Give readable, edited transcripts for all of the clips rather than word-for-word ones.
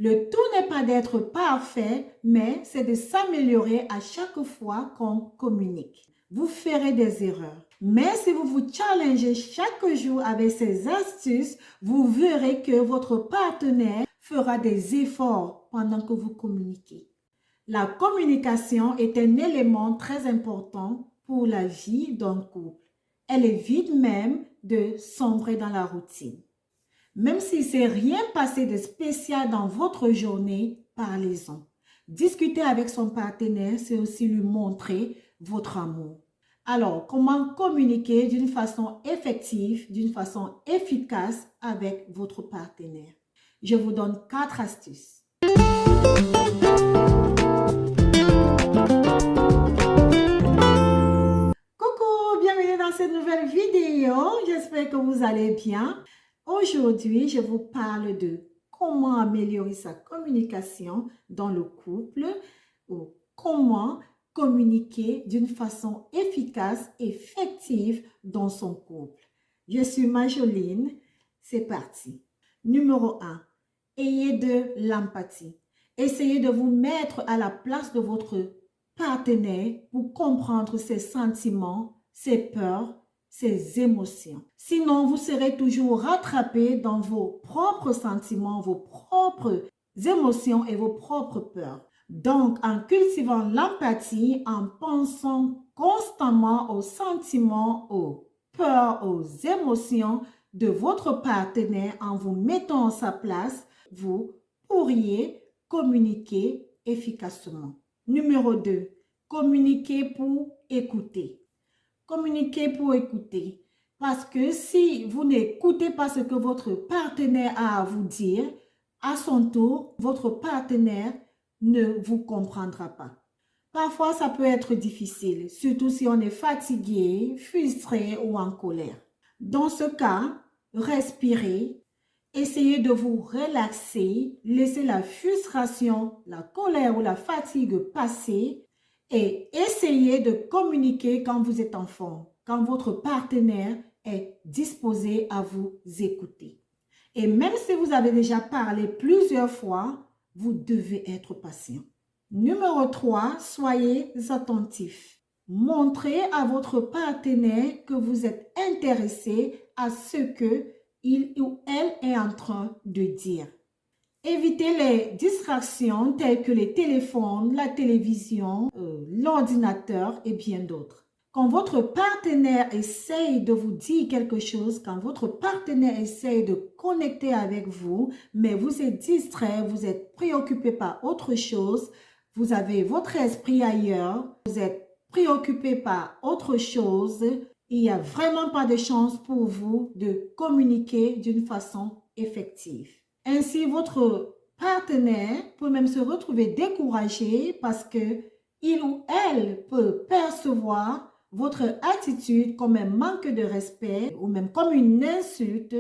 Le tout n'est pas d'être parfait, mais c'est de s'améliorer à chaque fois qu'on communique. Vous ferez des erreurs. Mais si vous vous challengez chaque jour avec ces astuces, vous verrez que votre partenaire fera des efforts pendant que vous communiquez. La communication est un élément très important pour la vie d'un couple. Elle évite même de sombrer dans la routine. Même s'il ne s'est rien passé de spécial dans votre journée, parlez-en. Discuter avec son partenaire, c'est aussi lui montrer votre amour. Alors, comment communiquer d'une façon effective, d'une façon efficace avec votre partenaire? Je vous donne 4 astuces. Coucou, bienvenue dans cette nouvelle vidéo. J'espère que vous allez bien. Aujourd'hui, je vous parle de comment améliorer sa communication dans le couple ou comment communiquer d'une façon efficace et effective dans son couple. Je suis Marjoline. C'est parti. Numéro 1. Ayez de l'empathie. Essayez de vous mettre à la place de votre partenaire pour comprendre ses sentiments, ses peurs, ses émotions. Sinon, vous serez toujours rattrapé dans vos propres sentiments, vos propres émotions et vos propres peurs. Donc, en cultivant l'empathie, en pensant constamment aux sentiments, aux peurs, aux émotions de votre partenaire, en vous mettant à sa place, vous pourriez communiquer efficacement. Numéro 2, communiquer pour écouter. Communiquer pour écouter. Parce que si vous n'écoutez pas ce que votre partenaire a à vous dire, à son tour, votre partenaire ne vous comprendra pas. Parfois, ça peut être difficile, surtout si on est fatigué, frustré ou en colère. Dans ce cas, respirez. Essayez de vous relaxer, laissez la frustration, la colère ou la fatigue passer et essayez de communiquer quand vous êtes en forme, quand votre partenaire est disposé à vous écouter. Et même si vous avez déjà parlé plusieurs fois, vous devez être patient. Numéro 3, soyez attentif. Montrez à votre partenaire que vous êtes intéressé à ce que il ou elle est en train de dire. Évitez les distractions telles que les téléphones, la télévision, l'ordinateur et bien d'autres. Quand votre partenaire essaye de vous dire quelque chose, quand votre partenaire essaye de connecter avec vous, mais vous êtes distrait, vous êtes préoccupé par autre chose, vous avez votre esprit ailleurs, vous êtes préoccupé par autre chose, il n'y a vraiment pas de chance pour vous de communiquer d'une façon effective. Ainsi, votre partenaire peut même se retrouver découragé parce que il ou elle peut percevoir votre attitude comme un manque de respect ou même comme une insulte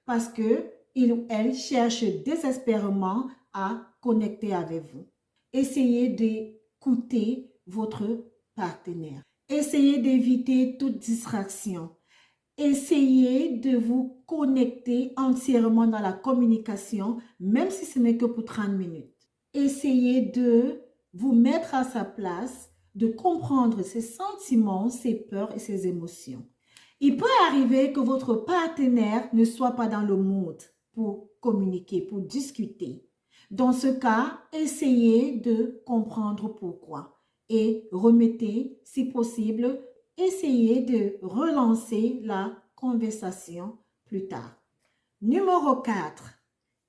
parce que il ou elle cherche désespérément à connecter avec vous. Essayez d'écouter votre partenaire. Essayez d'éviter toute distraction. Essayez de vous connecter entièrement dans la communication, même si ce n'est que pour 30 minutes. Essayez de vous mettre à sa place, de comprendre ses sentiments, ses peurs et ses émotions. Il peut arriver que votre partenaire ne soit pas dans le mood pour communiquer, pour discuter. Dans ce cas, essayez de comprendre pourquoi et remettez, si possible, essayez de relancer la conversation plus tard. Numéro 4,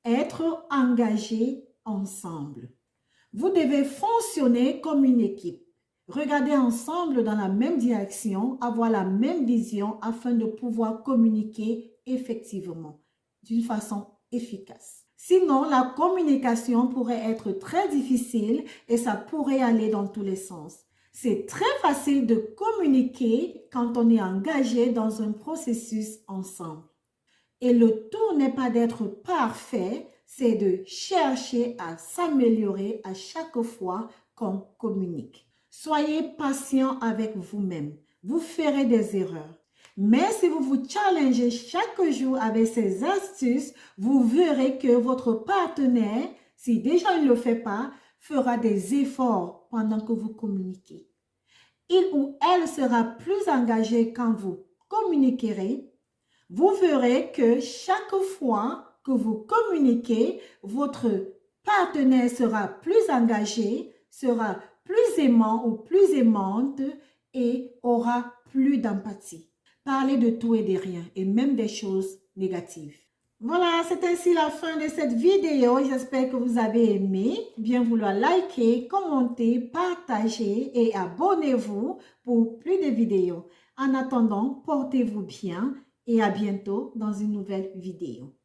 être engagé ensemble. Vous devez fonctionner comme une équipe. Regardez ensemble dans la même direction, avoir la même vision afin de pouvoir communiquer effectivement, d'une façon efficace. Sinon, la communication pourrait être très difficile et ça pourrait aller dans tous les sens. C'est très facile de communiquer quand on est engagé dans un processus ensemble. Et le tout n'est pas d'être parfait, c'est de chercher à s'améliorer à chaque fois qu'on communique. Soyez patient avec vous-même. Vous ferez des erreurs. Mais si vous vous challengez chaque jour avec ces astuces, vous verrez que votre partenaire si déjà il ne le fait pas, fera des efforts pendant que vous communiquez. Il ou elle sera plus engagé quand vous communiquerez. Vous verrez que chaque fois que vous communiquez, votre partenaire sera plus engagé, sera plus aimant ou plus aimante et aura plus d'empathie. Parlez de tout et de rien et même des choses négatives. Voilà, c'est ainsi la fin de cette vidéo. J'espère que vous avez aimé. Bien vouloir liker, commenter, partager et abonnez-vous pour plus de vidéos. En attendant, portez-vous bien et à bientôt dans une nouvelle vidéo.